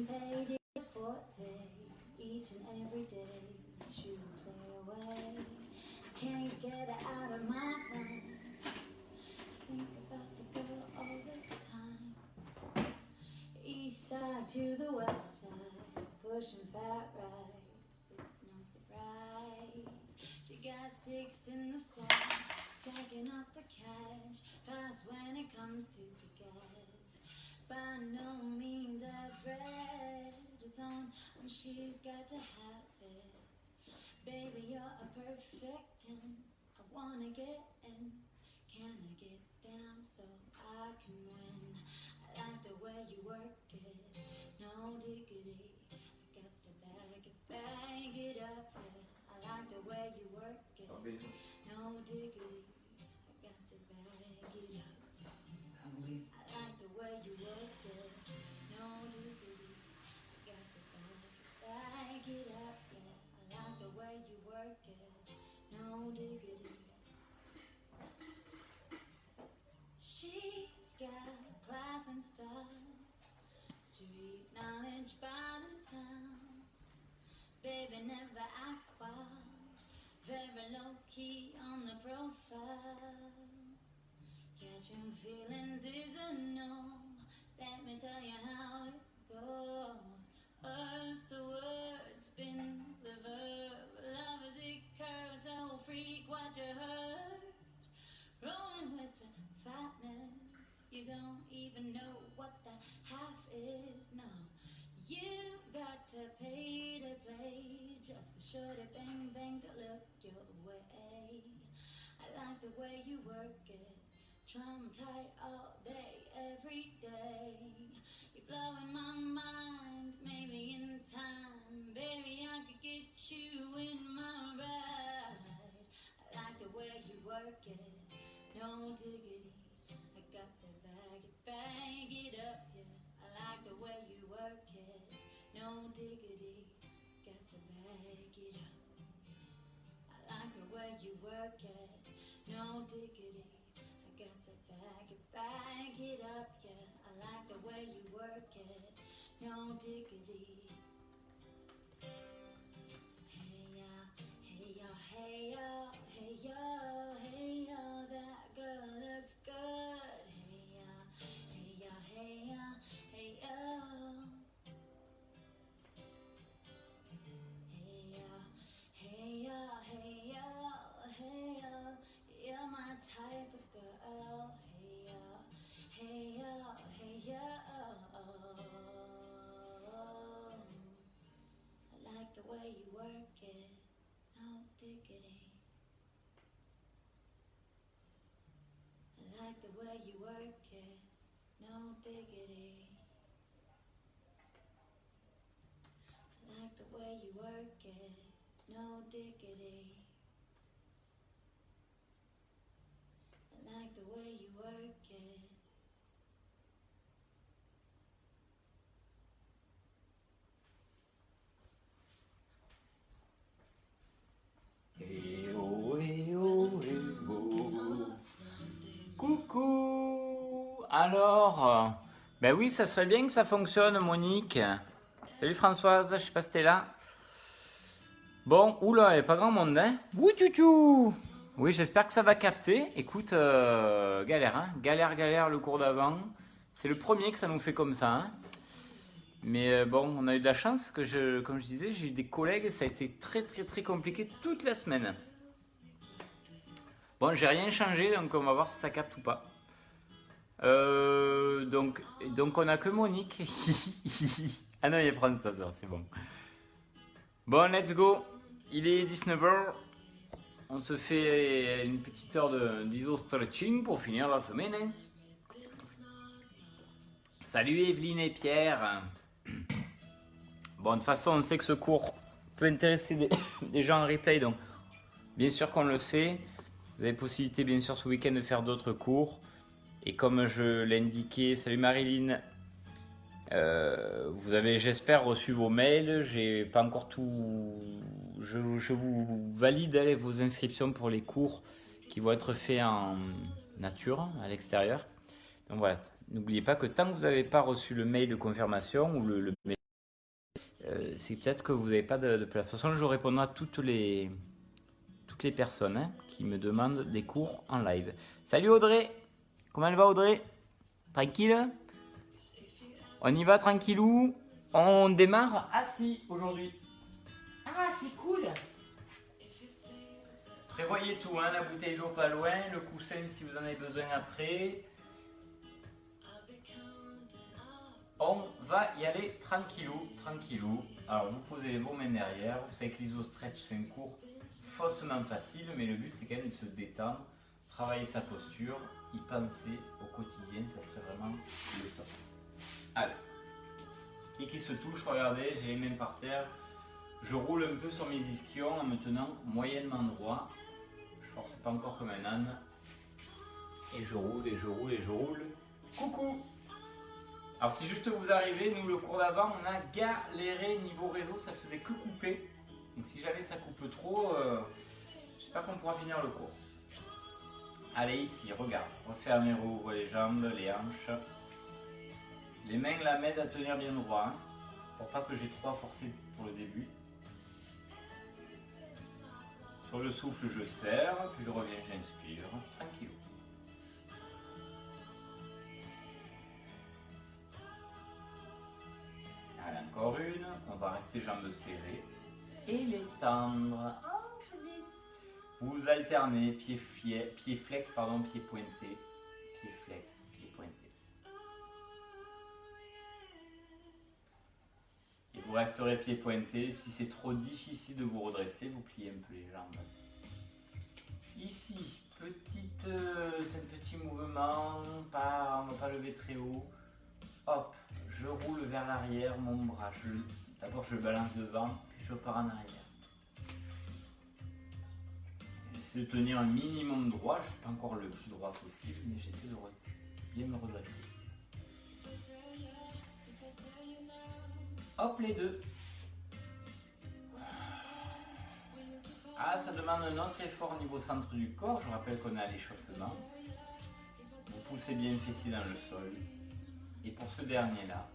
payday forte each and every day. You play away, can't get it out of my mind. Think about the girl all the time. East side to the west side, pushing fat rides. It's no surprise. She got sticks in the stash, stacking up the cash. Fast when it comes to the gas. By no means as red. It's on when she's got to have it. Baby, you're a perfect 10. I wanna get in. Can I get down so I can win? I like the way you work it. No diggity. I got to bag it up. Yeah. I like the way you work it. No diggity. I got to bag it up. I like the way you work it. No diggity. I got to bag it up. Yeah. I like the way you work it. No diggity. She's got class and style, street knowledge by the pound. Baby, never act wild, very low key on the profile. Catching feelings is a no. Let me tell you how it goes. First the word, spin the verb. Love as it curves, so freak what you heard. Rolling with the fatness, you don't even know what the half is. No, you got to pay to play, just for sure to bang bang to look your way. I like the way you work it, drum tight all day, every day. You're blowing my mind, maybe in time, baby I could get you in my ride. I like the way you work it. No diggity, I got to bag it up, yeah. I like the way you work it. No diggity, got to bag it up. I like the way you work it. No diggity, I got to bag it up, yeah. I like the way you work it. No diggity. Hey ya, hey ya, hey ya, hey ya, hey ya, that girl looks good. Hey ya, hey ya, hey ya, hey ya. Hey ya, hey ya, hey ya, hey ya. You're my type of girl. Hey ya, hey ya, hey ya. I like the way you work it. No diggity. I like the way you work it. No diggity. I like the way you work it. No diggity. I like the way you work it. Eh oh, eh oh, eh oh. Coucou. Alors, ben oui, ça serait bien que ça fonctionne, Monique. Salut Françoise, je sais pas si t'es là. Bon, oula, il n'y a pas grand monde, hein. Oui, tchou. Oui, j'espère que ça va capter. Écoute, galère, hein. Galère le cours d'avant. C'est le premier que ça nous fait comme ça, hein. Mais bon, on a eu de la chance que comme je disais, j'ai eu des collègues, ça a été très compliqué toute la semaine. Bon, j'ai rien changé, donc on va voir si ça capte ou pas. Donc on a que Monique. Ah non, il y a Françoise, c'est bon. Bon, let's go. Il est 19h. On se fait une petite heure d'iso-stretching pour finir la semaine. Hein. Salut Evelyne et Pierre. Bon, de toute façon, on sait que ce cours peut intéresser des gens en replay, donc bien sûr qu'on le fait. Vous avez possibilité, bien sûr, ce week-end de faire d'autres cours. Et comme je l'ai indiqué, salut Marilyn, vous avez, j'espère, reçu vos mails. J'ai pas encore tout. Je vous valide vos inscriptions pour les cours qui vont être faits en nature, à l'extérieur. Donc voilà, n'oubliez pas que tant que vous n'avez pas reçu le mail de confirmation ou le c'est peut-être que vous n'avez pas de place. De toute façon, je répondrai à toutes les personnes hein, qui me demandent des cours en live. Salut Audrey, comment elle va Audrey? Tranquille? On y va tranquillou? On démarre assis aujourd'hui. Ah, c'est cool! Prévoyez tout, hein, la bouteille d'eau pas loin, le coussin si vous en avez besoin après. On va y aller tranquillou, tranquillou. Alors vous posez vos mains derrière, vous savez que l'iso-stretch c'est un cours faussement facile, mais le but c'est quand même de se détendre, travailler sa posture, y penser au quotidien, ça serait vraiment le top. Allez, qui se touche, regardez, j'ai les mains par terre, je roule un peu sur mes ischions en me tenant moyennement droit, je force pas encore comme un âne, et je roule, et je roule, et je roule. Coucou! Alors si juste vous arrivez, nous le cours d'avant, on a galéré niveau réseau, ça faisait que couper. Donc si jamais ça coupe trop, j'espère qu'on pourra finir le cours. Allez ici, regarde, refermez, rouvre les jambes, les hanches. Les mains la m'aident à tenir bien droit, hein, pour pas que j'ai trop à forcer pour le début. Sur le souffle, je serre, puis je reviens, j'inspire, tranquille. Allez, encore une, on va rester jambes serrées et les tendre. Vous alternez pied flex, pied pointé, pied flex, pied pointé. Et vous resterez pied pointé. Si c'est trop difficile de vous redresser, vous pliez un peu les jambes. Ici, c'est un petit mouvement, on ne va pas lever très haut. Hop, je roule vers l'arrière, mon bras. D'abord je balance devant, puis je pars en arrière. J'essaie de tenir un minimum droit, je ne suis pas encore le plus droit possible, mais j'essaie de bien me redresser. Hop, les deux. Ah, ça demande un autre effort au niveau centre du corps. Je rappelle qu'on est à l'échauffement. Vous poussez bien le fessier dans le sol. Et pour ce dernier-là,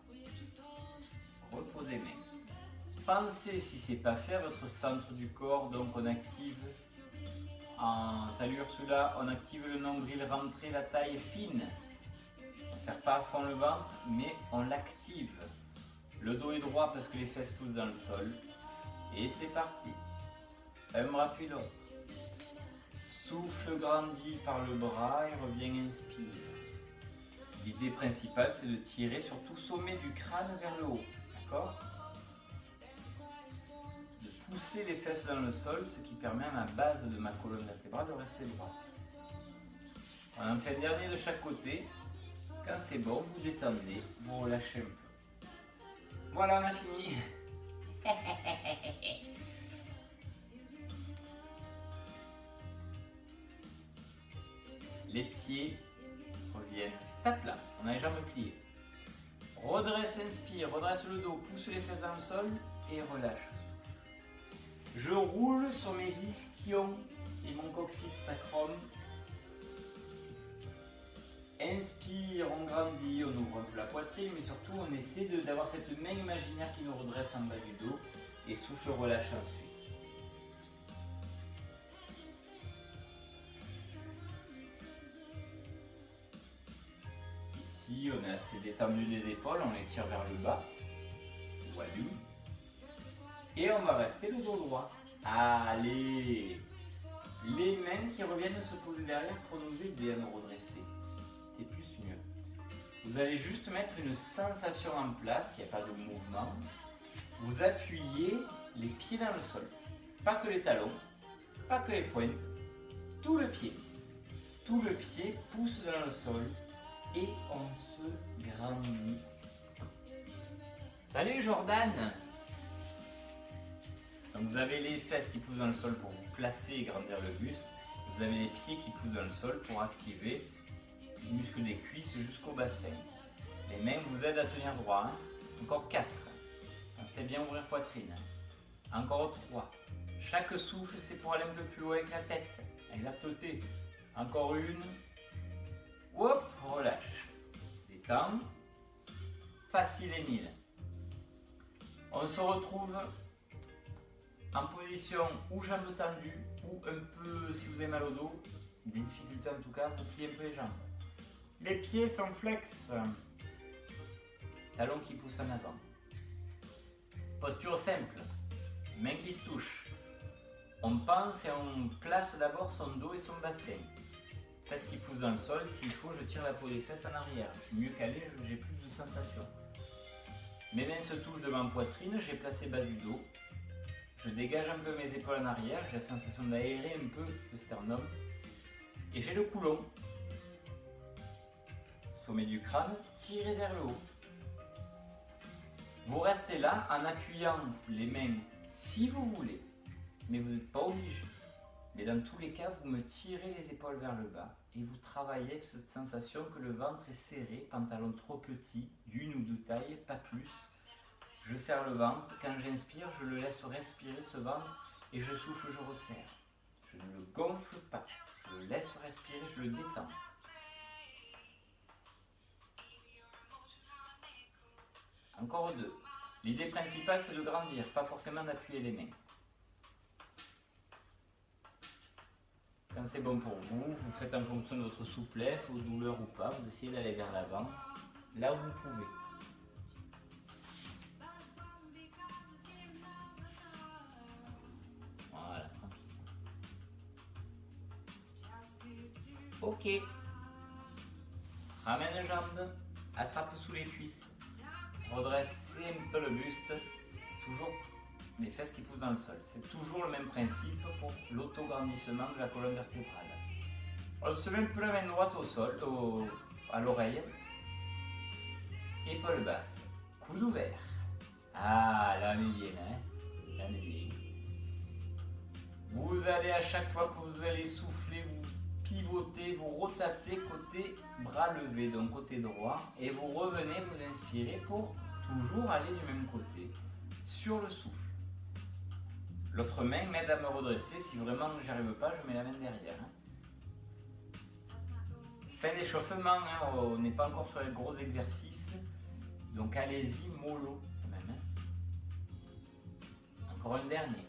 reposez les mains. Pensez, si ce n'est pas fait, à votre centre du corps. Donc on active, salut Ursula, on active le nombril rentré, la taille fine. On ne serre pas à fond le ventre, mais on l'active. Le dos est droit parce que les fesses poussent dans le sol. Et c'est parti. Un bras puis l'autre. Souffle grandit par le bras et revient, inspire. L'idée principale, c'est de tirer sur tout sommet du crâne vers le haut. D'accord? De pousser les fesses dans le sol, ce qui permet à ma base de ma colonne vertébrale de rester droite. On en fait un dernier de chaque côté. Quand c'est bon, vous détendez, vous relâchez un peu. Voilà, on a fini. Les pieds reviennent à plat, on a les jambes pliées. Redresse, inspire, redresse le dos, pousse les fesses dans le sol et relâche. Je roule sur mes ischions et mon coccyx sacrum. Inspire, on grandit, on ouvre un peu la poitrine, mais surtout on essaie d'avoir cette main imaginaire qui nous redresse en bas du dos et souffle, relâche ensuite. Ici, on est assez détendu des épaules, on les tire vers le bas. Voilà. Et on va rester le dos droit. Allez! Les mains qui reviennent se poser derrière pour nous aider à nous redresser. C'est plus mieux. Vous allez juste mettre une sensation en place, il n'y a pas de mouvement. Vous appuyez les pieds dans le sol. Pas que les talons, pas que les pointes, tout le pied. Tout le pied pousse dans le sol et on se grandit. Salut Jordan! Donc vous avez les fesses qui poussent dans le sol pour vous placer et grandir le buste. Vous avez les pieds qui poussent dans le sol pour activer les muscles des cuisses jusqu'au bassin. Les mains vous aident à tenir droit. Hein. Encore 4. Pensez bien ouvrir poitrine. Encore 3. Chaque souffle, c'est pour aller un peu plus haut avec la tête, avec la totée. Encore une. Hop, relâche. Détends. Facile et 1000. On se retrouve en position ou jambes tendues ou un peu, si vous avez mal au dos, des difficultés en tout cas, vous pliez un peu les jambes. Les pieds sont flex. Talons qui poussent en avant. Posture simple. Mains qui se touchent. On pense et on place d'abord son dos et son bassin. Fesses qui poussent dans le sol. S'il faut, je tire la peau des fesses en arrière. Je suis mieux calé, j'ai plus de sensations. Mes mains se touchent devant la poitrine, j'ai placé bas du dos. Je dégage un peu mes épaules en arrière, j'ai la sensation d'aérer un peu le sternum. Et j'ai le coulon. Sommet du crâne, tiré vers le haut. Vous restez là en appuyant les mains si vous voulez, mais vous n'êtes pas obligé. Mais dans tous les cas, vous me tirez les épaules vers le bas et vous travaillez avec cette sensation que le ventre est serré, pantalon trop petit, d'une ou deux tailles, pas plus. Je serre le ventre, quand j'inspire, je le laisse respirer ce ventre et je souffle, je resserre. Je ne le gonfle pas, je le laisse respirer, je le détends. Encore deux. L'idée principale, c'est de grandir, pas forcément d'appuyer les mains. Quand c'est bon pour vous, vous faites en fonction de votre souplesse, vos douleurs ou pas, vous essayez d'aller vers l'avant, là où vous pouvez. Voilà, tranquille. Ok. Ramène les jambes, attrape sous les cuisses. Redressez un peu le buste, toujours les fesses qui poussent dans le sol. C'est toujours le même principe pour l'autograndissement de la colonne vertébrale. On se met un peu la main droite au sol, à l'oreille. Épaule basse, coude ouvert. Ah, là on est bien, hein? Là on est bien. Vous allez à chaque fois que vous allez souffler, vous pivotez, vous rotatez côté bras levé, donc côté droit, et vous revenez, vous inspirez pour toujours aller du même côté, sur le souffle. L'autre main m'aide à me redresser, si vraiment j'y arrive pas, je mets la main derrière. Fin d'échauffement, hein, on n'est pas encore sur les gros exercices, donc allez-y mollo quand même. Hein. Encore un dernier.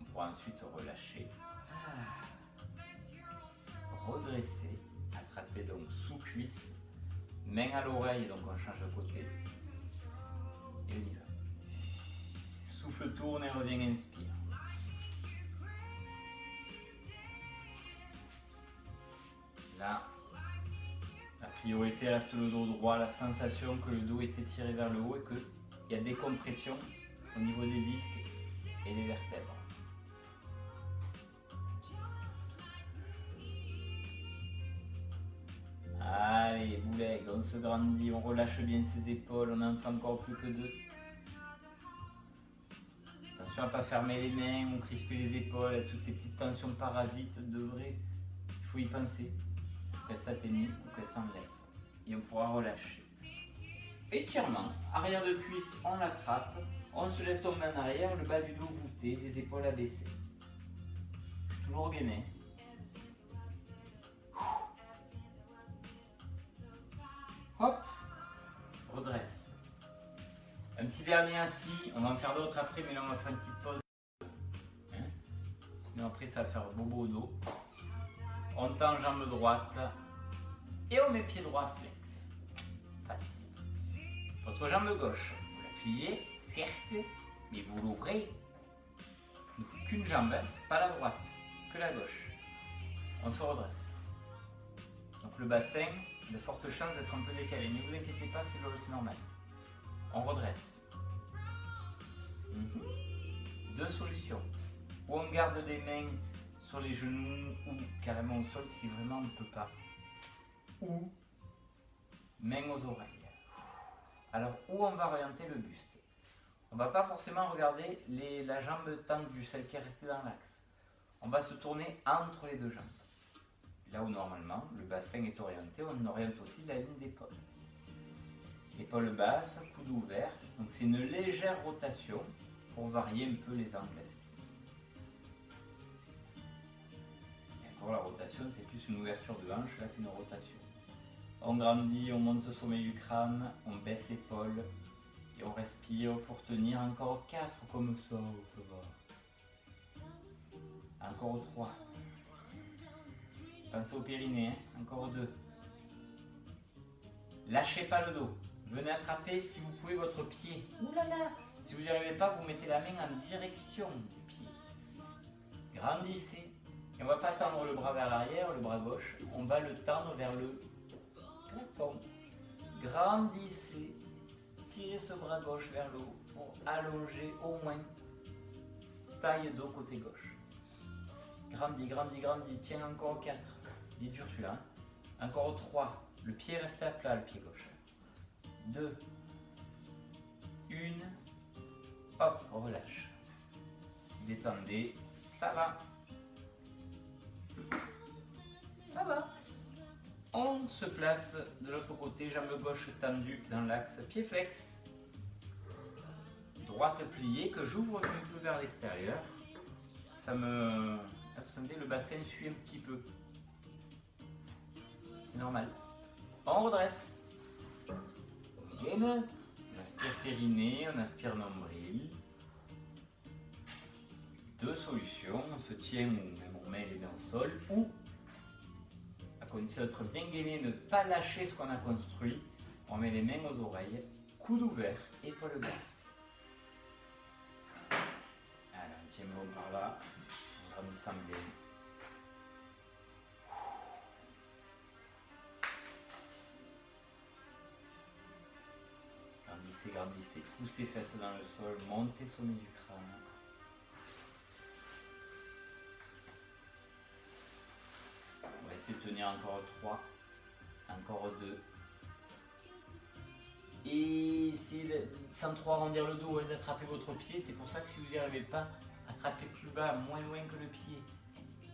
On pourra ensuite relâcher. Redresser, attraper donc sous cuisse, main à l'oreille, donc on change de côté. Et on y va. Souffle tourne et revient, inspire. Là, la priorité reste le dos droit, la sensation que le dos est étiré vers le haut et qu'il y a des compressions au niveau des disques et des vertèbres. Allez, bouleg, on se grandit, on relâche bien ses épaules, on en fait encore plus que deux. Attention à ne pas fermer les mains ou crisper les épaules, avec toutes ces petites tensions parasites devraient, il faut y penser, pour qu'elles s'atténuent ou qu'elles s'enlèvent. Et on pourra relâcher. Étirement, arrière de cuisse, on l'attrape, on se laisse tomber en arrière, le bas du dos voûté, les épaules abaissées. Je suis toujours gainé. Hop, redresse. Un petit dernier assis, on va en faire d'autres après, mais là on va faire une petite pause. Hein, sinon après ça va faire bobo au dos. On tend jambe droite et on met pied droit flex. Facile. Votre jambe gauche, vous la pliez, certes, mais vous l'ouvrez. Il ne faut qu'une jambe, hein, pas la droite, que la gauche. On se redresse. Donc le bassin, de fortes chances d'être un peu décalé. Ne vous inquiétez pas, c'est normal. On redresse. Deux solutions. Ou on garde des mains sur les genoux ou carrément au sol si vraiment on ne peut pas. Ou mains aux oreilles. Alors où on va orienter le buste? On ne va pas forcément regarder la jambe tendue, celle qui est restée dans l'axe. On va se tourner entre les deux jambes. Là où normalement le bassin est orienté, on oriente aussi la ligne d'épaule. Épaule basse, coude ouvert. Donc c'est une légère rotation pour varier un peu les angles. Et encore la rotation, c'est plus une ouverture de hanche là qu'une rotation. On grandit, on monte au sommet du crâne, on baisse l'épaule et on respire pour tenir encore 4 comme ça, ça va. Encore 3. Pensez au périnée, hein? Encore 2. Lâchez pas le dos. Venez attraper si vous pouvez votre pied. Ouh là là! Si vous n'y arrivez pas, vous mettez la main en direction du pied. Grandissez. Et on ne va pas tendre le bras vers l'arrière, le bras gauche. On va le tendre vers le plafond. Grandissez. Tirez ce bras gauche vers le haut pour allonger au moins taille dos côté gauche. Grandis, grandis, grandis. Tiens, encore 4. Il est dur celui-là. Hein. Encore 3. Le pied reste à plat, le pied gauche. 2. 1. Hop, relâche. Détendez. Ça va. Ça va. On se place de l'autre côté, jambe gauche tendue dans l'axe, pied flex. Droite pliée, que j'ouvre un peu vers l'extérieur. Ça me... Vous sentez, le bassin suit un petit peu. C'est normal. On redresse. On gaine. On aspire périnée, on aspire nombril. 2 solutions. On se tient ou même on met les mains au sol. Ou, à condition d'être bien gainé, ne pas lâcher ce qu'on a construit, on met les mains aux oreilles, coude ouvert, épaule basse. Alors, on tient bon par là. On grandissant bien. Grandissez, grandissez, poussez fesses dans le sol, montez sommet du crâne. On va essayer de tenir encore 3, encore 2. Et essayez sans trop arrondir le dos et d'attraper votre pied. C'est pour ça que si vous n'y arrivez pas, attrapez plus bas, moins loin que le pied.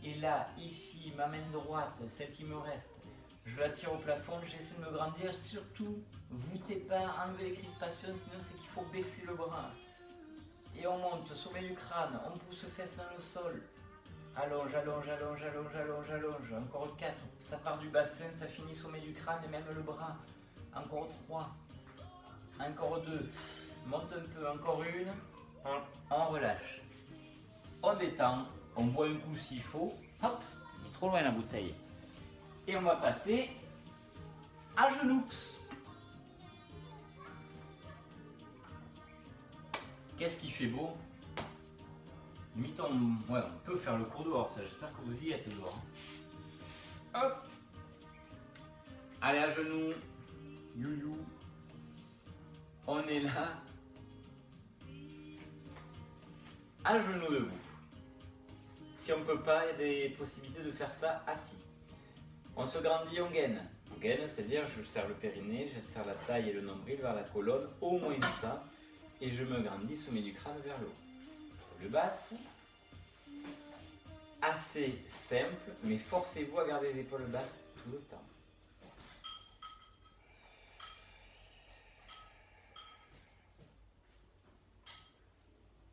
Et là, ici, ma main droite, celle qui me reste, je la tire au plafond, j'essaie de me grandir. Surtout, voûtez pas, enlevez les crispations, sinon c'est qu'il faut baisser le bras. Et on monte, sommet du crâne, on pousse fesses dans le sol. Allonge, allonge, allonge, allonge, allonge, allonge. Encore 4, ça part du bassin, ça finit sommet du crâne et même le bras. Encore 3, encore 2, monte un peu, encore 1, on relâche. On détend, on boit un coup s'il faut. Hop, il est trop loin la bouteille. Et on va passer à genoux. Qu'est-ce qui fait beau? Limite on peut faire le cours dehors, ça, j'espère que vous y êtes dehors. Hop. Allez, à genoux. You. On est là. À genoux debout. Si on ne peut pas, il y a des possibilités de faire ça assis. On se grandit, on gaine. On gaine, c'est-à-dire je serre le périnée, je serre la taille et le nombril vers la colonne, au moins ça. Et je me grandis, sommet du crâne vers le haut. Le basse, assez simple, mais forcez-vous à garder les épaules basses tout le temps.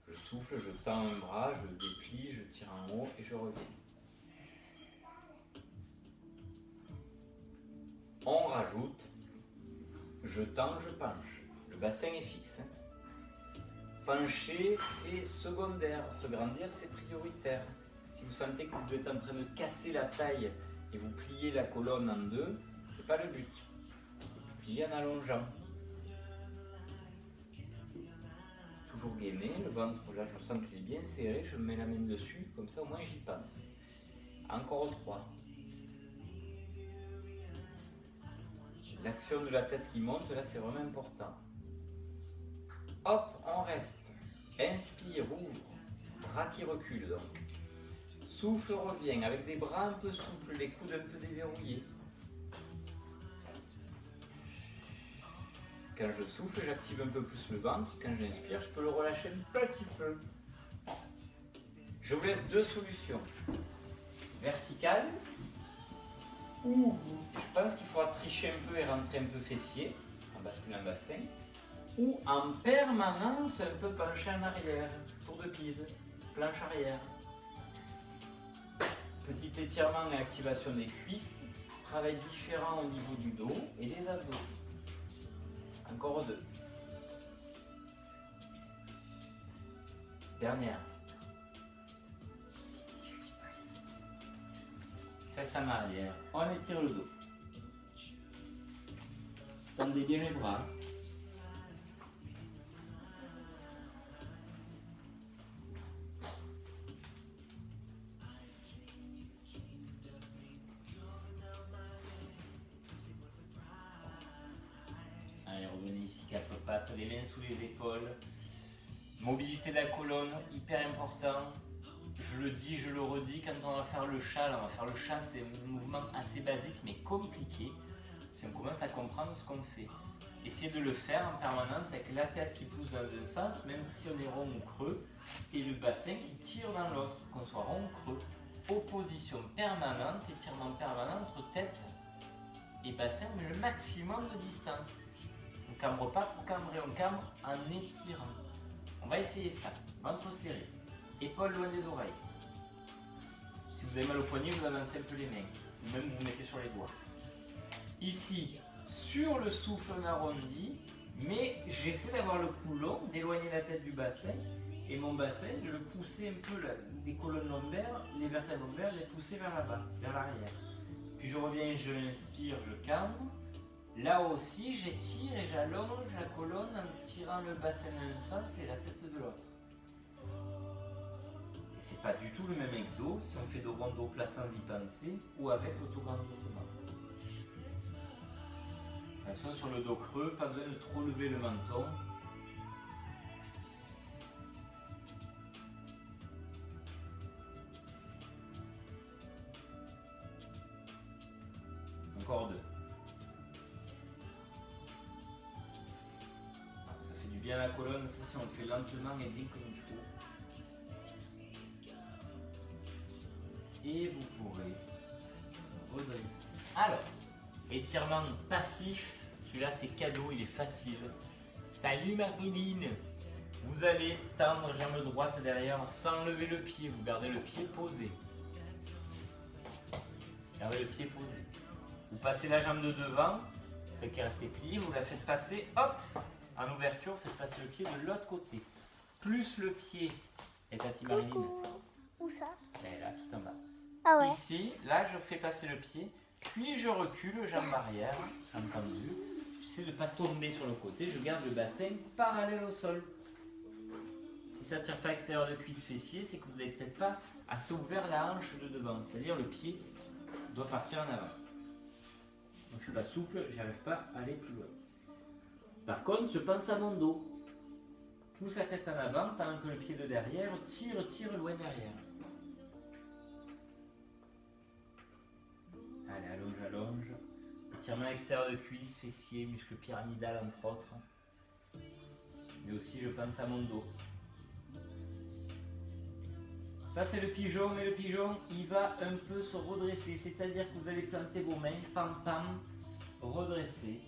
Je souffle, je tends un bras, je déplie, je tire en haut et je reviens. On rajoute, je tends, je penche. Le bassin est fixe. Pencher, c'est secondaire. Se grandir, c'est prioritaire. Si vous sentez que vous êtes en train de casser la taille et vous pliez la colonne en deux, c'est pas le but. Vous pliez en allongeant. Toujours gainé, le ventre, là je sens qu'il est bien serré, je mets la main dessus, comme ça au moins j'y pense. Encore 3. L'action de la tête qui monte, là c'est vraiment important. Hop, on reste. Inspire, ouvre. Bras qui reculent donc. Souffle, revient avec des bras un peu souples, les coudes un peu déverrouillés. Quand je souffle, j'active un peu plus le ventre. Quand j'inspire, je peux le relâcher un petit peu. Je vous laisse 2 solutions. Verticale, ou je pense qu'il faudra tricher un peu et rentrer un peu fessier, en basculant le bassin, ou en permanence un peu pencher en arrière, tour de pise, planche arrière. Petit étirement et activation des cuisses, travail différent au niveau du dos et des abdos. Encore 2. Dernière. Fesses en arrière. On étire le dos. Tendez bien les bras. Allez, revenez ici, 4 pattes, les mains sous les épaules. Mobilité de la colonne, hyper important. Je le dis, je le redis, quand on va faire le chat, c'est un mouvement assez basique mais compliqué. Si on commence à comprendre ce qu'on fait. Essayez de le faire en permanence avec la tête qui pousse dans un sens, même si on est rond ou creux, et le bassin qui tire dans l'autre, qu'on soit rond ou creux. Opposition permanente, étirement permanent entre tête et bassin, mais le maximum de distance. On ne cambre pas pour cambrer, on cambre en étirant. On va essayer ça. Ventre serré, épaules loin des oreilles. Si vous avez mal au poignet, vous avancez un peu les mains, ou même vous mettez sur les doigts. Ici, sur le souffle on arrondit, mais j'essaie d'avoir le cou long, d'éloigner la tête du bassin, et mon bassin, de le pousser un peu, les colonnes lombaires, les vertèbres lombaires, les pousser vers là-bas, vers l'arrière. Puis je reviens, je inspire, je cambre. Là aussi, j'étire et j'allonge la colonne en tirant le bassin d'un sens et la tête de l'autre. Et c'est pas du tout le même exo si on fait dos rond, dos plat sans y penser ou avec l'autograndissement. Attention sur le dos creux, pas besoin de trop lever le menton. Encore 2. Ça fait du bien à la colonne, ça si on le fait lentement et bien comme il faut. Et vous pourrez redresser. Alors, étirement passif, celui-là c'est cadeau, il est facile. Salut Marilyn. Vous allez tendre jambe droite derrière sans lever le pied, vous gardez le pied posé. Gardez le pied posé. Vous passez la jambe de devant, celle qui est restée pliée, vous la faites passer, hop, en ouverture, faites passer le pied de l'autre côté. Plus le pied est à Marilyn. Où ça? Et là, tout en bas. Ah ouais. Ici, là, je fais passer le pied, puis je recule, jambe arrière, entendu. J'essaie de ne pas tomber sur le côté, je garde le bassin parallèle au sol. Si ça ne tire pas extérieur de cuisse fessier, c'est que vous n'avez peut-être pas assez ouvert la hanche de devant, c'est-à-dire le pied doit partir en avant. Donc je suis pas souple, j'arrive pas à aller plus loin. Par contre, je pense à mon dos. Pousse la tête en avant pendant que le pied de derrière tire loin derrière. Allez, allonge. Étirement extérieur de cuisse, fessier, muscle pyramidal entre autres. Mais aussi je pense à mon dos. Ça c'est le pigeon, et le pigeon il va un peu se redresser, c'est-à-dire que vous allez planter vos mains, pam pam, redresser.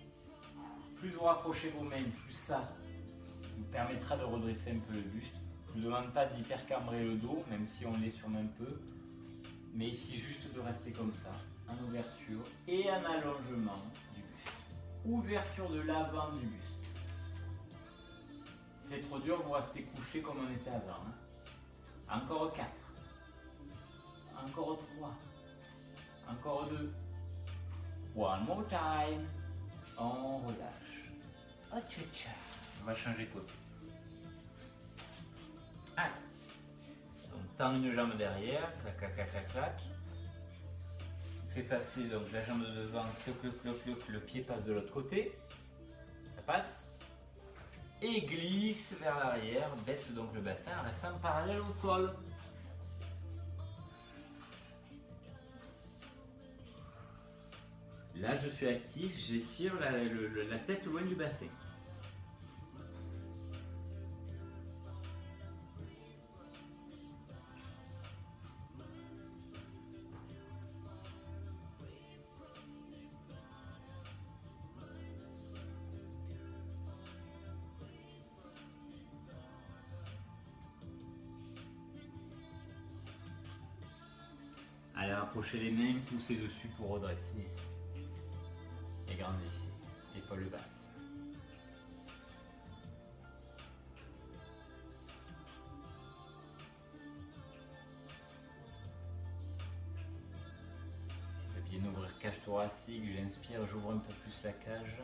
Plus vous rapprochez vos mains, plus ça vous permettra de redresser un peu le buste. Je ne vous demande pas d'hypercambrer le dos, même si on l'est sûrement un peu. Mais ici juste de rester comme ça, en ouverture et en allongement du buste. Ouverture de l'avant du buste. Si c'est trop dur, vous restez couché comme on était avant. Encore 4. Encore 3. Encore 2. One more time. On relâche. Oh, tcha tcha. On va changer de côté. Allez. Donc, tend une jambe derrière. Clac, clac, clac, clac, clac. Fais passer donc la jambe de devant. Cloc, cloc, cloc, cloc. Le pied passe de l'autre côté. Ça passe. Et glisse vers l'arrière, baisse donc le bassin en restant parallèle au sol. Là je suis actif, j'étire la tête loin du bassin. Allez, rapprochez les mains, poussez dessus pour redresser. grandissez. Épaule basse. Essayez de bien ouvrir cage thoracique. J'inspire, j'ouvre un peu plus la cage.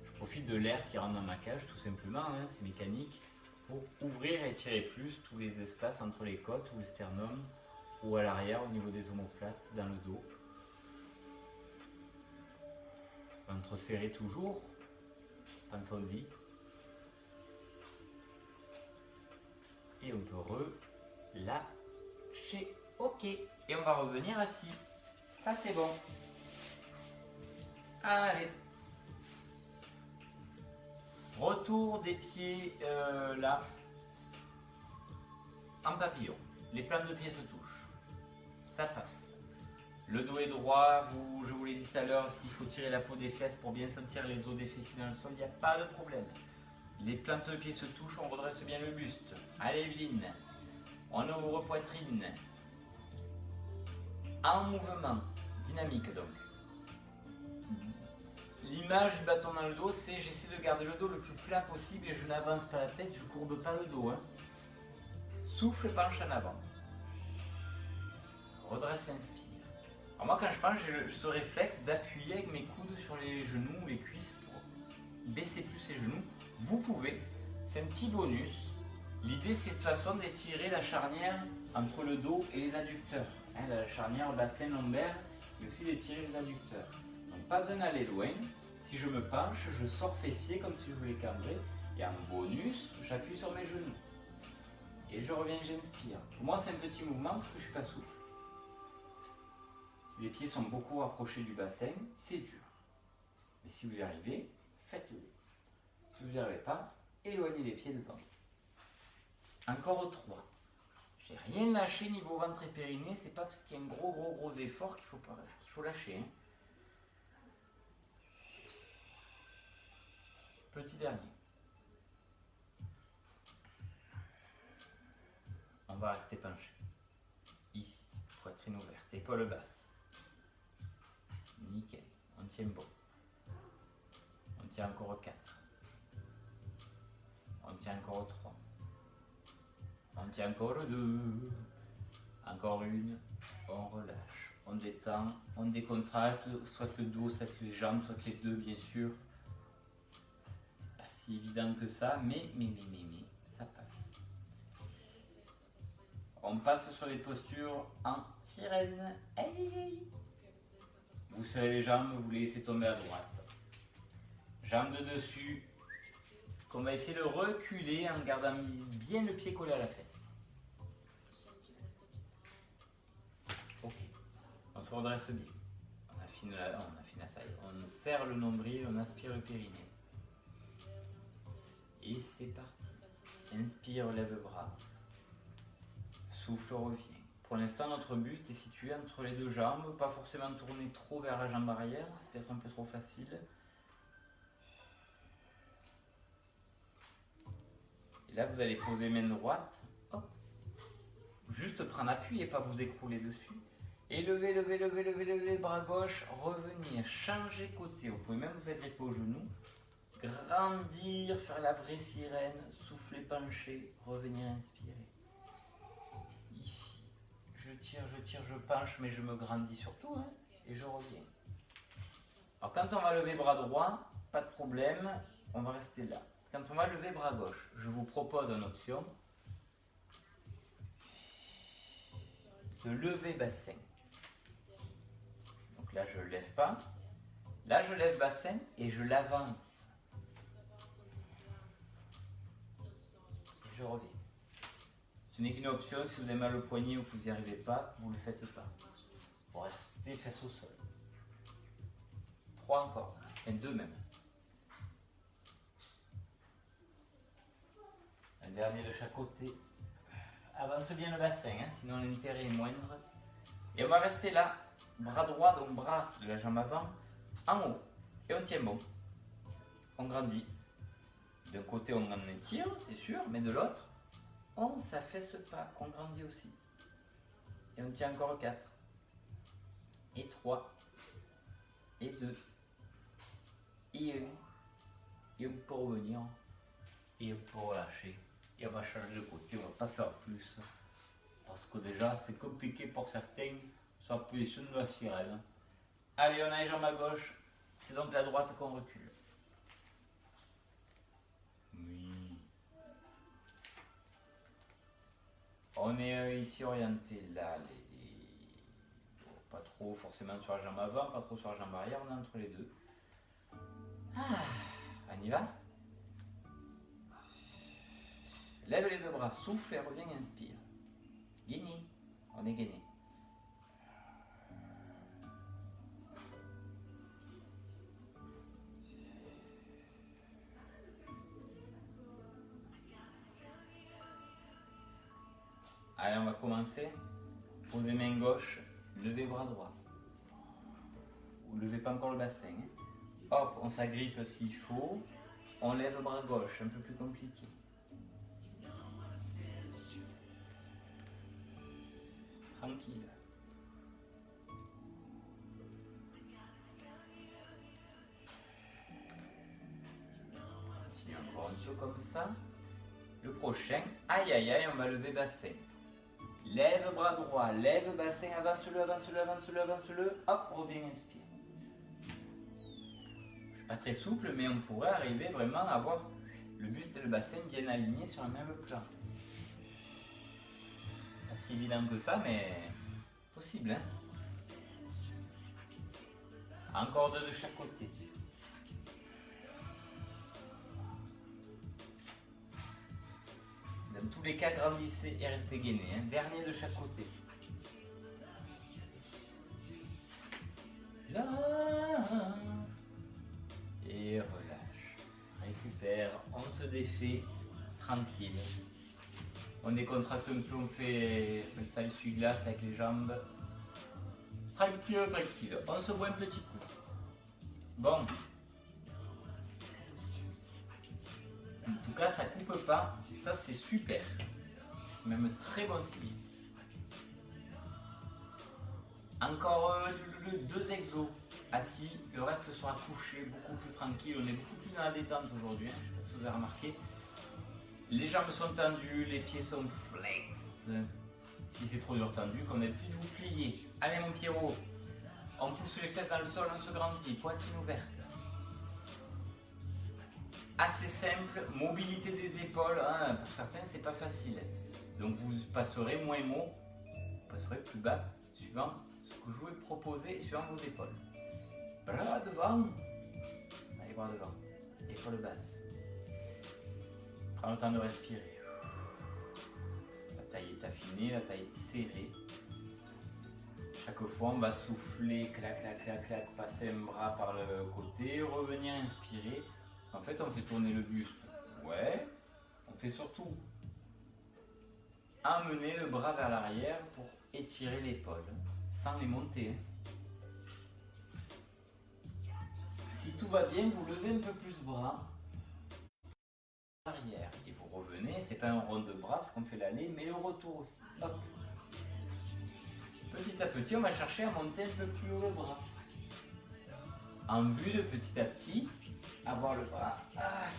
Je profite de l'air qui rentre dans ma cage, tout simplement, hein, c'est mécanique, pour ouvrir et tirer plus tous les espaces entre les côtes ou le sternum, ou à l'arrière au niveau des omoplates, dans le dos. Ventre serré toujours, pas folie. Et on peut relâcher. Ok. Et on va revenir assis. Ça c'est bon. Allez. Retour des pieds là. En papillon. Les plantes de pieds se touchent. Ça passe. Le dos est droit, je vous l'ai dit tout à l'heure, s'il faut tirer la peau des fesses pour bien sentir les os des fessiers dans le sol, il n'y a pas de problème. Les plantes de pieds se touchent, on redresse bien le buste. Allez Evelyne, on ouvre poitrine. En mouvement, dynamique donc. L'image du bâton dans le dos, c'est j'essaie de garder le dos le plus plat possible et je n'avance pas la tête, je ne courbe pas le dos. Hein. Souffle, penche en avant. Redresse, inspire. Alors moi quand je penche, j'ai ce réflexe d'appuyer avec mes coudes sur les genoux, les cuisses pour baisser plus les genoux. Vous pouvez, c'est un petit bonus. L'idée c'est de toute façon d'étirer la charnière entre le dos et les adducteurs. Hein, la charnière bassin lombaire et aussi d'étirer les adducteurs. Donc pas besoin d'aller loin. Si je me penche, je sors fessier comme si je voulais cambrer. Et en bonus, j'appuie sur mes genoux. Et je reviens, j'inspire. Pour moi c'est un petit mouvement parce que je ne suis pas souple. Si les pieds sont beaucoup rapprochés du bassin, c'est dur. Mais si vous y arrivez, faites-le. Si vous n'y arrivez pas, éloignez les pieds devant. Encore 3. J'ai rien lâché niveau ventre et périnée, c'est pas parce qu'il y a un gros effort qu'il faut lâcher. Hein. Petit dernier. On va rester penché. Ici, poitrine ouverte, épaule basse. Nickel, on tient bon. On tient encore 4. On tient encore 3. On tient encore 2. Encore une. On relâche. On détend. On décontracte. Soit le dos, soit les jambes, soit les deux, bien sûr. C'est pas si évident que ça, mais ça passe. On passe sur les postures en sirène. Hey. Vous serrez les jambes, vous les laissez tomber à droite. Jambes de dessus. Qu'on va essayer de reculer en gardant bien le pied collé à la fesse. Ok. On se redresse bien. On affine la taille. On serre le nombril, on aspire le périnée. Et c'est parti. Inspire, lève le bras. Souffle, revient. Pour l'instant, notre buste est situé entre les deux jambes. Pas forcément tourner trop vers la jambe arrière, c'est peut-être un peu trop facile. Et là, vous allez poser main droite. Hop. Juste prendre appui et pas vous écrouler dessus. Et lever, bras gauche, revenir, changer côté. Vous pouvez même vous agripper au genou. Grandir, faire la vraie sirène, souffler, pencher, revenir, inspirer. Ici, je tire, je penche, mais je me grandis surtout, hein, et je reviens. Alors quand on va lever bras droit, pas de problème, on va rester là. Quand on va lever bras gauche, je vous propose en option de lever bassin. Donc là, je ne lève pas. Là, je lève bassin et je l'avance. Et je reviens. Ce n'est qu'une option, si vous avez mal au poignet ou que vous n'y arrivez pas, vous ne le faites pas. Vous restez fesses au sol. 3 encore, et 2 même. Un dernier de chaque côté. Avance bien le bassin, hein, sinon l'intérêt est moindre. Et on va rester là, bras droit, donc bras de la jambe avant, en haut. Et on tient bon. On grandit. D'un côté, on en étire, c'est sûr, mais de l'autre, on ne s'affaisse pas, on grandit aussi. Et on tient encore 4. Et 3. Et 2. et on peut revenir et on peut relâcher. Et on va changer de côté, on va pas faire plus. Parce que déjà c'est compliqué pour certains sur la position de la sirène. Allez, on a les jambes à gauche, c'est donc la droite qu'on recule. Oui. On est ici orienté là, pas trop forcément sur la jambe avant, pas trop sur la jambe arrière, on est entre les deux. On y va. Lève les deux bras, souffle et reviens, inspire. Gainé, on est gainé. Allez, on va commencer. Posez main gauche, levez bras droit. Vous levez pas encore le bassin. Hop, on s'agrippe s'il faut. On lève bras gauche, un peu plus compliqué. Tranquille. Continue encore un peu comme ça. Le prochain, aïe aïe aïe, on va lever bassin. Lève bras droit, lève bassin, avance-le, avance-le, avance-le, avance-le. Hop, reviens, inspire. Je suis pas très souple, mais on pourrait arriver vraiment à avoir le buste et le bassin bien alignés sur le même plan. Pas si évident que ça, mais possible, hein. Encore deux de chaque côté. Dans tous les cas, grandissez et restez gainés. Hein. Dernier de chaque côté. Là. Et relâche. Récupère. On se défait. Tranquille. On décontracte un peu. On fait ça l'essuie-glace avec les jambes. Tranquille, tranquille. On se voit un petit coup. Bon. En tout cas, ça coupe pas. Ça, c'est super. Même très bon signe. Encore deux exos assis. Le reste sera couché, beaucoup plus tranquille. On est beaucoup plus dans la détente aujourd'hui. Hein. Je ne sais pas si vous avez remarqué. Les jambes sont tendues, les pieds sont flex. Si c'est trop dur tendu, qu'on ait plus de vous plier. Allez, mon Pierrot. On pousse les fesses dans le sol, on se grandit. Poitrine ouverte. Assez simple, mobilité des épaules, hein, pour certains c'est pas facile. Donc vous passerez moins haut, vous passerez plus bas, suivant ce que je vous ai proposé, suivant vos épaules. Bras devant, allez bras devant, épaules basses. Prends le temps de respirer. La taille est affinée, la taille est serrée. Chaque fois on va souffler, clac, clac, clac, clac, passer un bras par le côté, revenir inspirer. En fait, on fait tourner le buste. Ouais. On fait surtout amener le bras vers l'arrière pour étirer l'épaule, sans les monter. Si tout va bien, vous levez un peu plus bras arrière et vous revenez. C'est pas un rond de bras parce qu'on fait l'aller, mais le retour aussi. Hop. Petit à petit, on va chercher à monter un peu plus haut le bras. En vue de petit à petit avoir le bras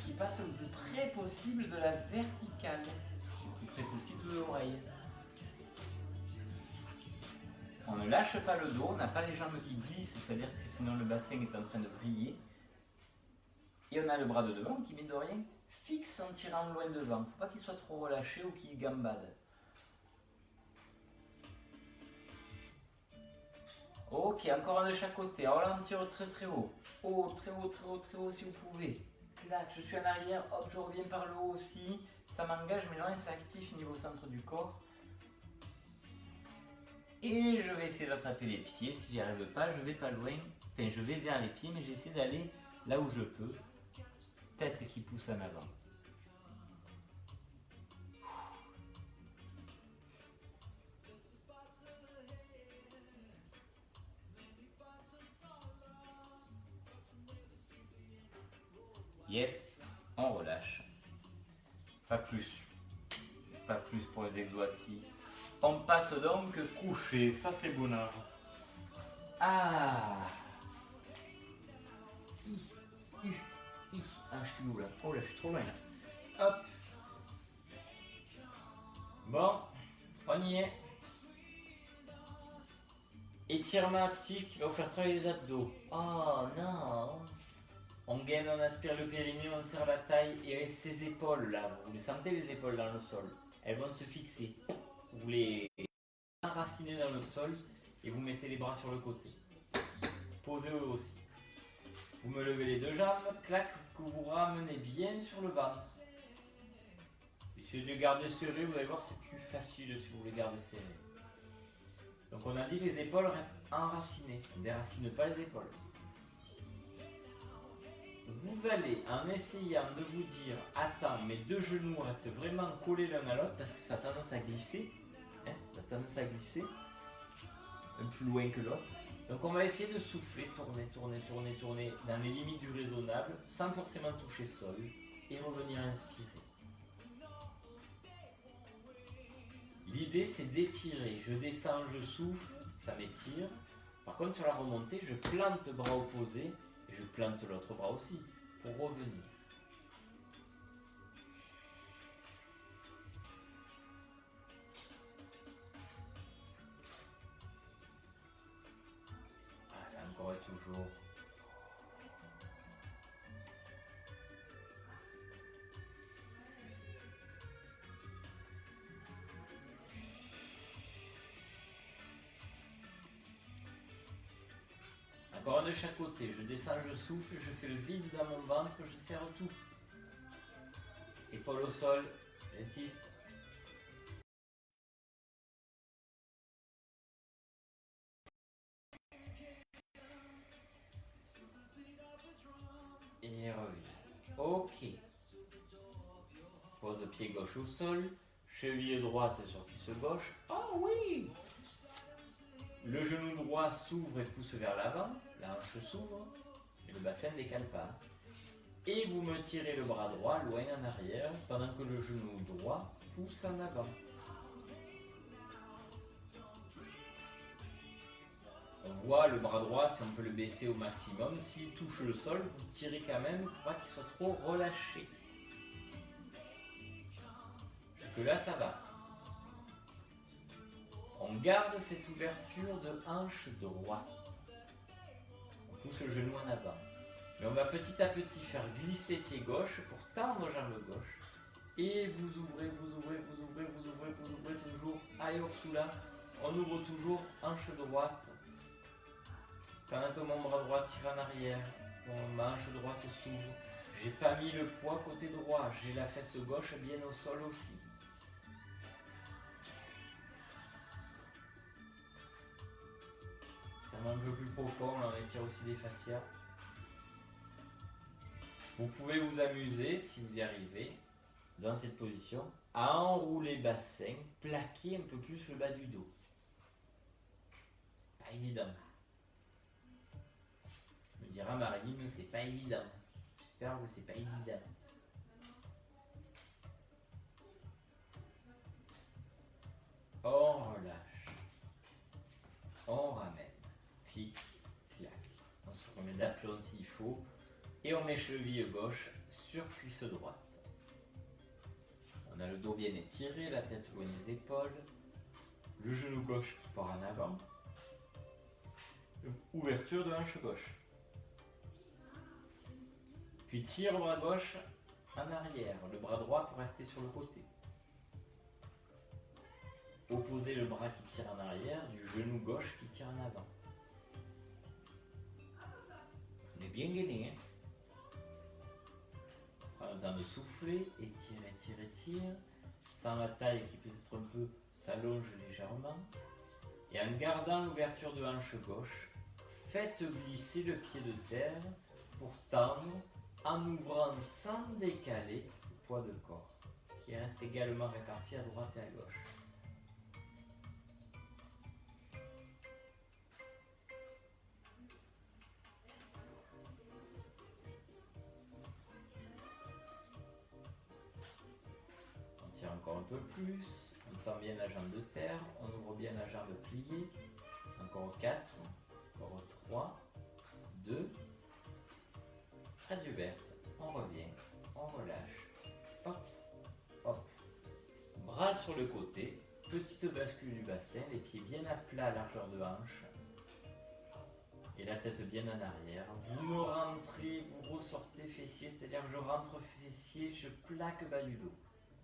qui passe le plus près possible de la verticale, le plus près possible de l'oreille. On ne lâche pas le dos, on n'a pas les jambes qui glissent, c'est-à-dire que sinon le bassin est en train de vriller. Et on a le bras de devant qui, mine de rien, fixe en tirant loin devant. Il ne faut pas qu'il soit trop relâché ou qu'il gambade. Ok, encore un de chaque côté. Alors là, on tire très très haut. Haut, très haut, très haut, très haut si vous pouvez. Clac, je suis en arrière, hop, je reviens par le haut aussi. Ça m'engage, mais là, c'est actif niveau centre du corps. Et je vais essayer d'attraper les pieds. Si j'y arrive pas, je vais pas loin. Enfin, je vais vers les pieds, mais j'essaie d'aller là où je peux. Tête qui pousse en avant. Yes, on relâche. Pas plus. Pas plus pour les exos assis. On passe donc couché. Ça, c'est bonheur. Ah. suis où là? Oh là, je suis trop loin là. Hop. Bon, on y est. Étirement actif qui va vous faire travailler les abdos. Oh non. On gaine, on aspire le périnée, on serre la taille et ces épaules là. Vous les sentez les épaules dans le sol? Elles vont se fixer. Vous les enracinez dans le sol et vous mettez les bras sur le côté. Posez eux aussi. Vous me levez les deux jambes, clac, que vous ramenez bien sur le ventre. Essayez de les garder serrés, vous allez voir c'est plus facile si vous les gardez serrés. Donc on a dit les épaules restent enracinées, on ne déracine pas les épaules. Vous allez, en essayant de vous dire « Attends, mes deux genoux restent vraiment collés l'un à l'autre parce que ça a tendance à glisser. Hein, ça a tendance à glisser un plus loin que l'autre. Donc on va essayer de souffler, tourner, tourner, tourner, tourner dans les limites du raisonnable sans forcément toucher le sol et revenir inspirer. L'idée c'est d'étirer. Je descends, je souffle, ça m'étire. Par contre sur la remontée, je plante le bras opposé et je plante l'autre bras aussi pour revenir. Voilà, encore et toujours. Encore un de chaque côté, je descends, je souffle, je fais le vide dans mon ventre, je serre tout. Épaule au sol, j'insiste. Et reviens. Ok. Pose pied gauche au sol, cheville droite sur cuisse gauche. Oh oui! Le genou droit s'ouvre et pousse vers l'avant, la hanche s'ouvre et le bassin ne décale pas. Et vous me tirez le bras droit loin en arrière pendant que le genou droit pousse en avant. On voit le bras droit, si on peut le baisser au maximum, s'il touche le sol, vous tirez quand même pour pas qu'il soit trop relâché. Jusque là ça va. On garde cette ouverture de hanche droite. On pousse le genou en avant. Mais on va petit à petit faire glisser pied gauche pour tendre jambe gauche. Et vous ouvrez, vous ouvrez, vous ouvrez, vous ouvrez, vous ouvrez toujours. Allez Ursula, on ouvre toujours hanche droite. Pendant que mon bras droit tire en arrière, ma hanche droite s'ouvre. J'ai pas mis le poids côté droit, j'ai la fesse gauche bien au sol aussi. Un peu plus profond, on étire aussi les fascias. Vous pouvez vous amuser, si vous y arrivez, dans cette position, à enrouler bassin, plaquer un peu plus le bas du dos. Pas évident. Je me dirai Marine, c'est pas évident. J'espère que c'est pas évident. On relâche. On ramène. Clic, clac. On se remet d'aplomb s'il faut. Et on met cheville gauche sur cuisse droite. On a le dos bien étiré, la tête loin des épaules. Le genou gauche qui part en avant. Ouverture de hanche gauche. Puis tire le bras gauche en arrière. Le bras droit pour rester sur le côté. Opposez le bras qui tire en arrière du genou gauche qui tire en avant. On est bien gainé. Prends le temps de souffler, étire, étire, étire. Sans la taille qui peut-être un peu s'allonge légèrement. Et en gardant l'ouverture de hanche gauche, faites glisser le pied de terre pour tendre en ouvrant sans décaler le poids de corps qui reste également réparti à droite et à gauche. On tire encore un peu plus, on tend bien la jambe de terre, on ouvre bien la jambe pliée, encore 4, encore 3, 2, radio verte, on revient. on relâche. Hop, hop. Bras sur le côté, petite bascule du bassin, les pieds bien à plat, largeur de hanche. Et la tête bien en arrière. Vous me rentrez, vous ressortez fessier, c'est-à-dire que je rentre fessier, je plaque bas du dos.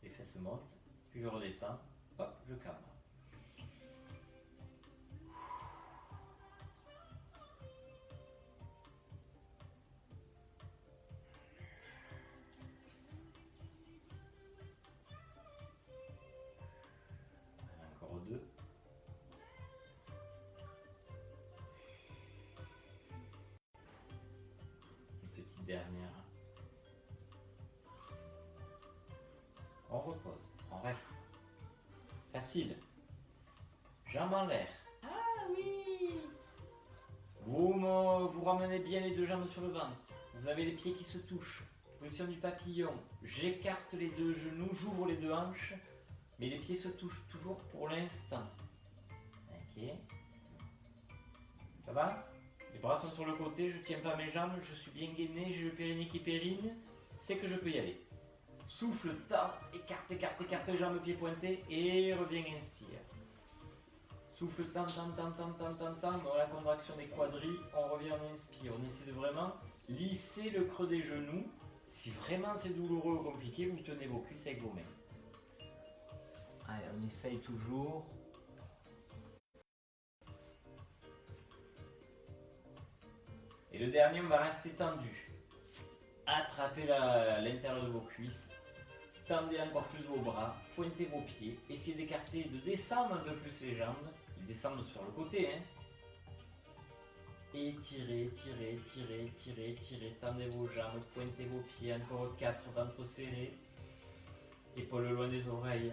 Les fesses montent, puis je redescends, hop, je calme. Encore deux. Une petite dernière. On repose, on reste. Facile. Jambes en l'air. Ah oui. Vous ramenez bien les deux jambes sur le ventre. Vous avez les pieds qui se touchent. Position du papillon. J'écarte les deux genoux, j'ouvre les deux hanches, mais les pieds se touchent toujours pour l'instant. Ok. Ça va? Les bras sont sur le côté, je tiens pas mes jambes, je suis bien gainé, j'ai le périnée qui périne. C'est que je peux y aller. Souffle, tend, écarte, écarte, écarte les jambes, pieds pointés et reviens, inspire. Souffle, tend, tend, tend, tend, tend, tend, tend. Dans la contraction des quadris, on revient, on inspire. On essaie de vraiment lisser le creux des genoux. Si vraiment c'est douloureux ou compliqué, vous tenez vos cuisses avec vos mains. Allez, on essaye toujours. Et le dernier, on va rester tendu. Attrapez l'intérieur de vos cuisses. Tendez encore plus vos bras. Pointez vos pieds. Essayez d'écarter, de descendre un peu plus les jambes. Ils descendent sur le côté. Hein. Étirez, étirez, étirez, étirez, étirez. Tendez vos jambes. Pointez vos pieds. Encore 4. Ventre serré. Épaules loin des oreilles.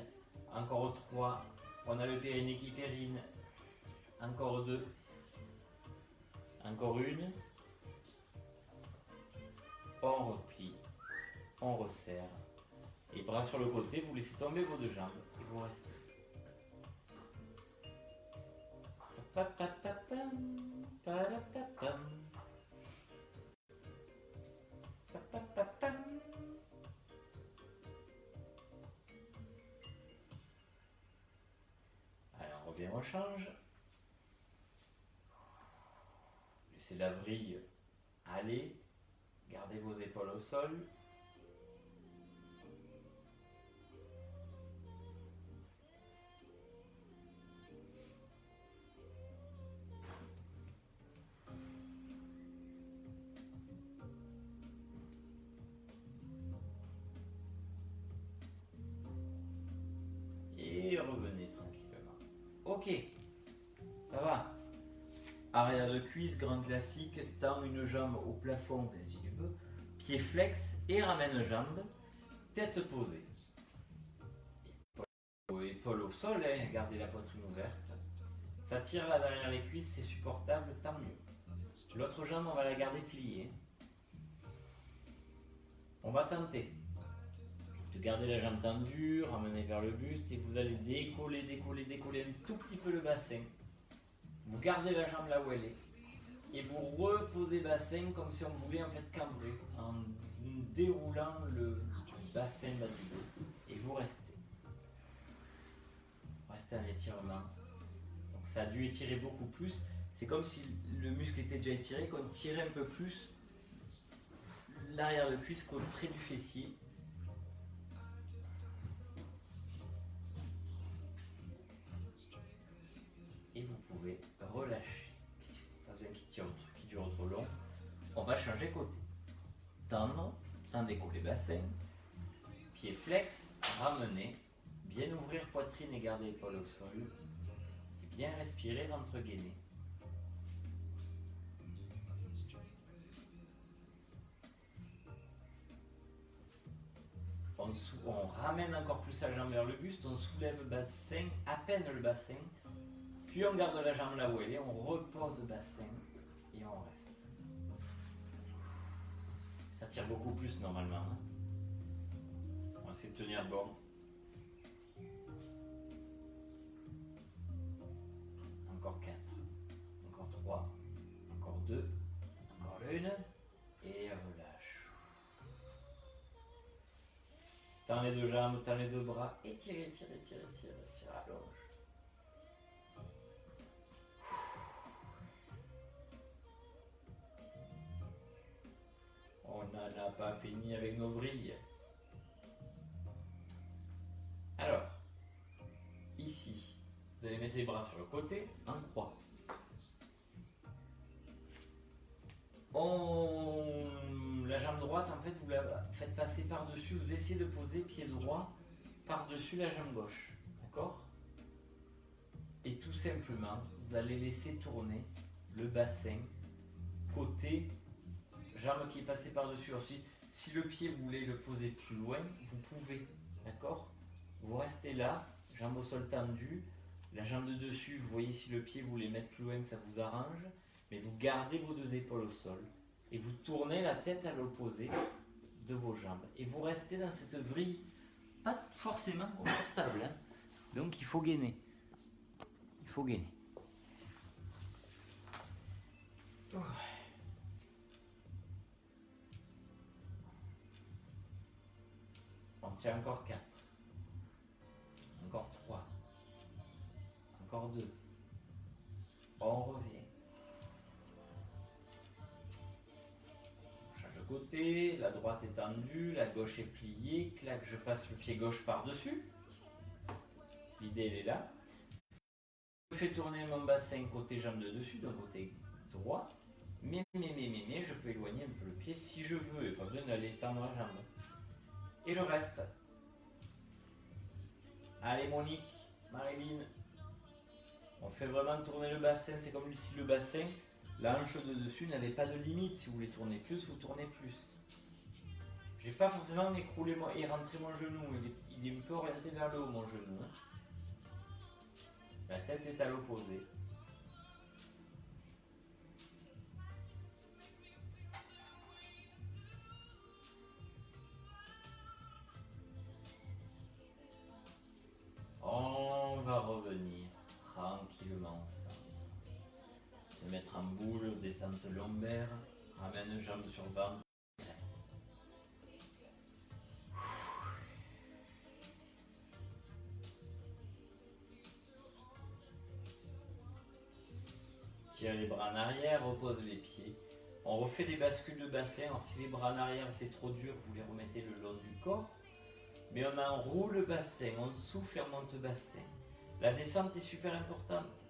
Encore 3. On a le périnée qui périne. Encore 2. Encore 1. On replie, on resserre. Et bras sur le côté, vous laissez tomber vos deux jambes et vous restez. Allez, on revient au change. Laissez la vrille aller. Gardez vos épaules au sol. Et revenez tranquillement. Ok, ça va. Arrière de cuisse, grand classique, tends une jambe au plafond, si tu peux. Pied flex et ramène jambe. Tête posée. Épaules au sol, hein, gardez la poitrine ouverte. Ça tire là derrière les cuisses, c'est supportable, tant mieux. L'autre jambe, on va la garder pliée. On va tenter de garder la jambe tendue, ramener vers le buste et vous allez décoller, décoller, décoller un tout petit peu le bassin. Vous gardez la jambe là où elle est et vous reposez le bassin comme si on voulait en fait cambrer en déroulant le bassin bas du dos et vous restez. Restez en étirement. Donc ça a dû étirer beaucoup plus. C'est comme si le muscle était déjà étiré, qu'on tirait un peu plus l'arrière de cuisse près du fessier. Et vous pouvez relâcher. Pas besoin qu'il dure trop long. On va changer côté. Tendre, sans décoller bassin. Pied flex, ramener. Bien ouvrir poitrine et garder épaule au sol. Et bien respirer, ventre gainé. On ramène encore plus la jambe vers le buste, on soulève le bassin, à peine le bassin, puis on garde la jambe là où elle est, on repose le bassin et on reste. Ça tire beaucoup plus normalement. Hein. On va essayer de tenir bon. Encore 4, encore 3, encore 2, encore 1 et relâche. Tends les deux jambes, tends les deux bras. Étire, étire, étire, étire, étire, allonge. On n'en a pas fini avec nos vrilles. Alors, ici, vous allez mettre les bras sur le côté, en croix. La jambe droite, en fait, vous la faites passer par-dessus. Vous essayez de poser pied droit par-dessus la jambe gauche. D'accord? Et tout simplement, vous allez laisser tourner le bassin côté jambe qui est passée par-dessus. Si le pied, vous voulez le poser plus loin, vous pouvez. D'accord? Vous restez là, jambe au sol tendue. La jambe de dessus, vous voyez si le pied, vous voulez mettre plus loin, que ça vous arrange. Mais vous gardez vos deux épaules au sol. Et vous tournez la tête à l'opposé de vos jambes. Et vous restez dans cette vrille, pas forcément confortable. Hein. Donc il faut gainer. Il faut gainer. On tient encore 4. Encore 3. Encore 2. On revient. Côté, la droite est tendue, la gauche est pliée, clac, je passe le pied gauche par-dessus. L'idée, elle est là. Je fais tourner mon bassin côté jambe de dessus, donc côté droit. Mais, je peux éloigner un peu le pied si je veux, et pas besoin d'aller tendre la jambe. Et je reste. Allez, Monique, Marilyn. On fait vraiment tourner le bassin, c'est comme si le bassin... La hanche de dessus n'avait pas de limite. Si vous voulez tourner plus, vous tournez plus. Je n'ai pas forcément écroulé et rentré mon genou. Il est un peu orienté vers le haut, mon genou. La tête est à l'opposé. On va revenir tranquillement ensemble. Se mettre en boule, détente lombaire, ramène jambes sur ventre, reste. Tire les bras en arrière, repose les pieds. On refait des bascules de bassin. Alors si les bras en arrière c'est trop dur, vous les remettez le long du corps. Mais on enroule le bassin, on souffle et on monte le bassin. La descente est super importante.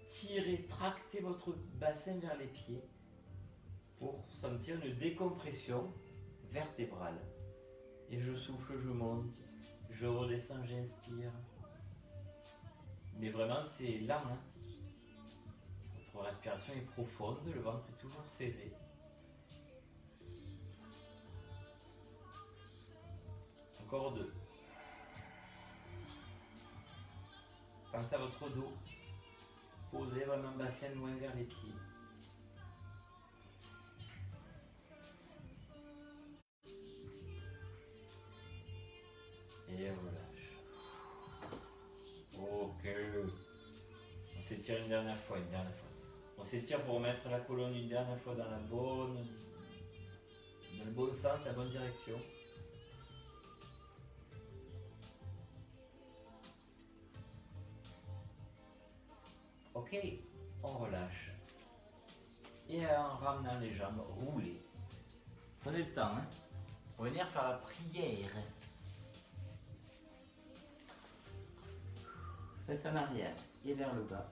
Tirez, tractez votre bassin vers les pieds pour sentir une décompression vertébrale. Et je souffle, je monte, je redescends, j'inspire. Mais vraiment, c'est lent. Hein. Votre respiration est profonde, le ventre est toujours serré. Encore 2. Pensez à votre dos. Posez vraiment le bassin loin vers les pieds. Et on relâche. Ok. On s'étire une dernière fois. On s'étire pour remettre la colonne une dernière fois dans le bon sens, la bonne direction. Ok, on relâche. Et en ramenant les jambes, roulez. Prenez le temps, hein. Venir faire la prière. Faites en arrière et vers le bas.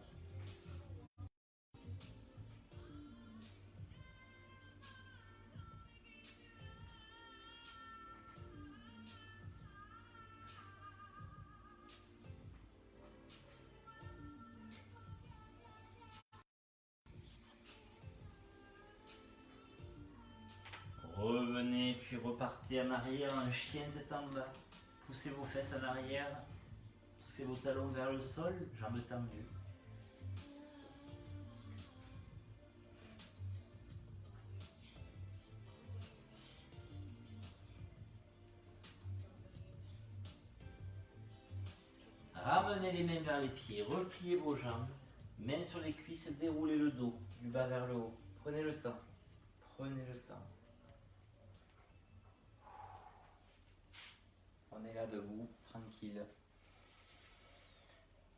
Revenez, puis repartez en arrière, un chien tête en bas. Poussez vos fesses en arrière, poussez vos talons vers le sol, jambes tendues. Ramenez les mains vers les pieds, repliez vos jambes, mains sur les cuisses, déroulez le dos, du bas vers le haut. Prenez le temps, prenez le temps. On est là debout, tranquille.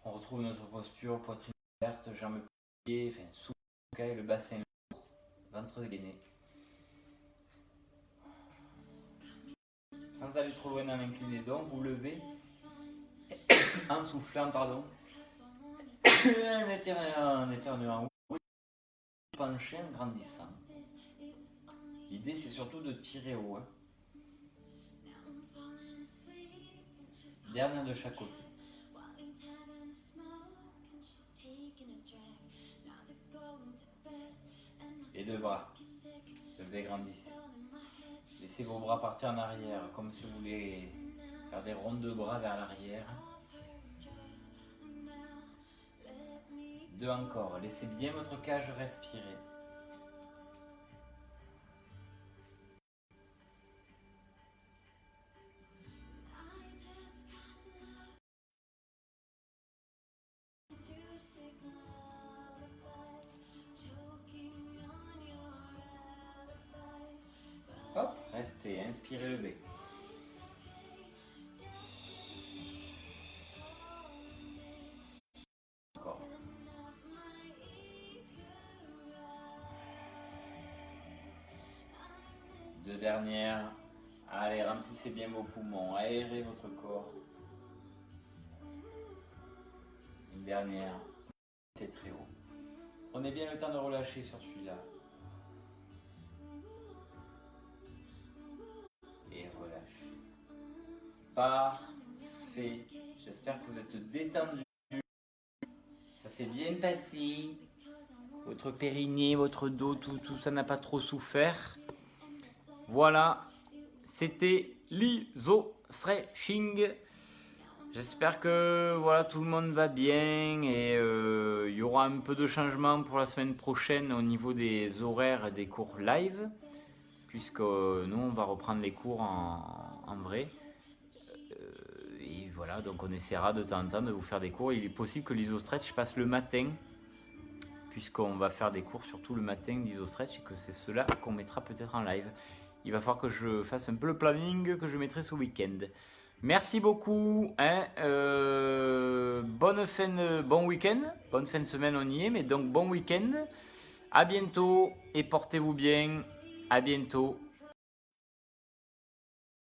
On retrouve notre posture, poitrine ouverte, jambes pliées, enfin sous le caille, le bassin lourd, ventre gainé. Sans aller trop loin dans l'inclinaison, vous levez en soufflant, pardon. En éternuant, penché en grandissant. L'idée c'est surtout de tirer haut. Dernière de chaque côté. Les deux bras. Levez, grandissez. Laissez vos bras partir en arrière, comme si vous voulez faire des rondes de bras vers l'arrière. Deux encore. Laissez bien votre cage respirer. Hop, restez, inspirez, levez. Encore. Deux dernières. Allez, remplissez bien vos poumons, aérez votre corps. Une dernière. C'est très haut. Prenez bien le temps de relâcher sur celui-là. Et relâchez. Parfait. J'espère que vous êtes détendu. Ça s'est bien passé. Votre périnée, votre dos, tout ça n'a pas trop souffert. Voilà. C'était l'iso-stretching. J'espère que voilà, tout le monde va bien et il y aura un peu de changement pour la semaine prochaine au niveau des horaires des cours live, puisque nous on va reprendre les cours en vrai. Et voilà, donc on essaiera de temps en temps de vous faire des cours. Il est possible que l'iso-stretch passe le matin, puisqu'on va faire des cours surtout le matin d'iso-stretch et que c'est cela qu'on mettra peut-être en live. Il va falloir que je fasse un peu le planning que je mettrai ce week-end. Merci beaucoup. Bon week-end. Bonne fin de semaine, on y est. Mais donc, bon week-end. À bientôt et portez-vous bien. À bientôt.